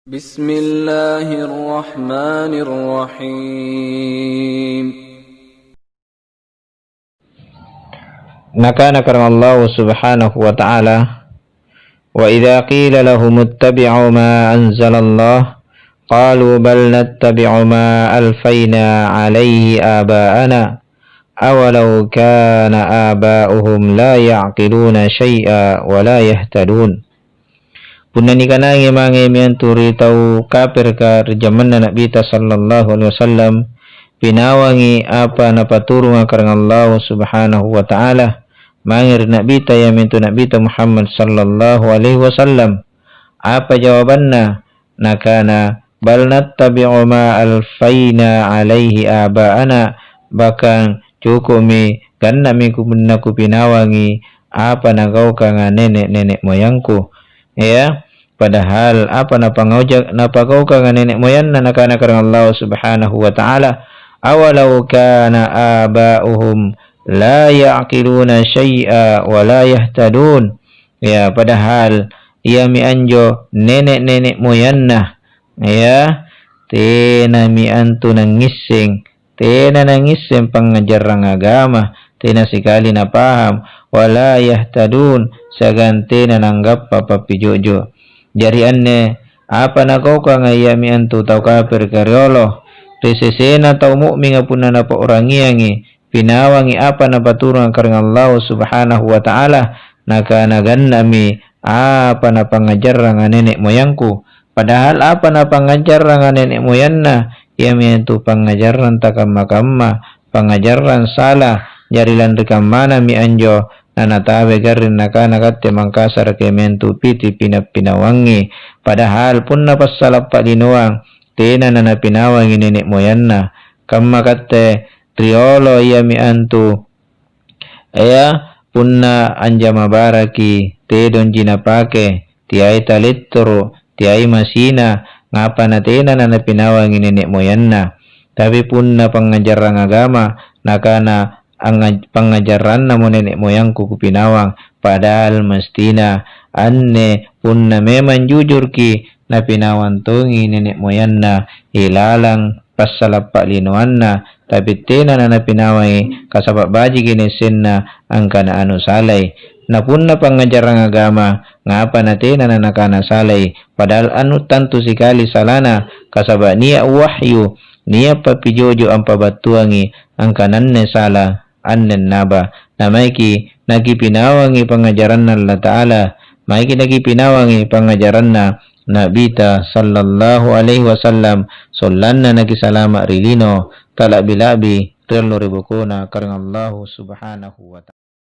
Bismillahirrahmanirrahim. Nakana karena Allah subhanahu wa ta'ala, wa idha qila lahum ittabi'u ma anzalallah qalu bal nattabi'u ma alfayna alayhi aba'ana awalau kana aba'uhum la ya'qiluna syai'a wa la yahtadun. Punani kanangi mange mianturi tau kafir ka jamanna Nabi ta sallallahu alaihi wasallam pinawangi apa napaturunga karang Allah subhanahu wa ta'ala mangir Nabi ta yamintu Nabi ta Muhammad sallallahu alaihi wasallam. Apa jawabanna? Nakana bal nattabi'u ma alfayna alaihi aba'ana, bahkan cukumi karena miku pinawangi apa nagau kanga nenek-nenek moyangku, ya. Padahal apa napagau kanga nenek moyang na nakana karang Allah subhanahu wa ta'ala, awalau kana aba'uhum la ya'qiluna syai'a wa la yahtadun. Ya, padahal ia mianjo nenek-nenek moyang na, ya, tena miantu nangising, tena nangising pangajarang agama, tena sekali na paham, wala yahtadun, sagante na nanggap papapijojo. Jari anne apa na kau ka ngaya mi antu tau kafir karyolo resesena tau mu'min ngapuna na pa orangiangi pinawangi apa na paturang karang Allah subhanahu wa ta'ala nakanagan nami apa na pangajarang nenek moyangku. Padahal apa na pangajarang nenek moyang na iya mi antu pangajaran takama-kama, pangajaran salah, jari landekam mana mi anjo nanatawe garin nakana katte mangkasar kementu piti pinawangi. Padahal pun napasalap pa dinuang tena nana pinawangi nenek moyanna kamma katte triolo iya mi antu ya punna anjama baraki te don jina pake tiai talitro tiai masina ngapa na tena nana pinawangi nenek moyanna. Tapi punna pangajarang agama nakana pangajaran namo nenek moyangku kupinawang, padahal mestina anne punna memang jujur ki na pinawan tongi nenek moyanna ilalang pasalap pak linuanna, tapi tena na pinawangi kasabak baji gini senna angkana anu salai. Na punna pangajaran agama ngapa na tena na nakana salai, padahal anu tantu sekali salana kasabak niya wahyu niya papijojo ang pabatuangi angkananne salah annen naba na maiki nagi pinawangi pangajaran Allah Ta'ala, maiki nagi pinawangi pangajaran na Nabita sallallahu alaihi wasallam sollanna nagi salama rilino talabi-labi terlo ribukuna karang Allah subhanahu wa ta'ala.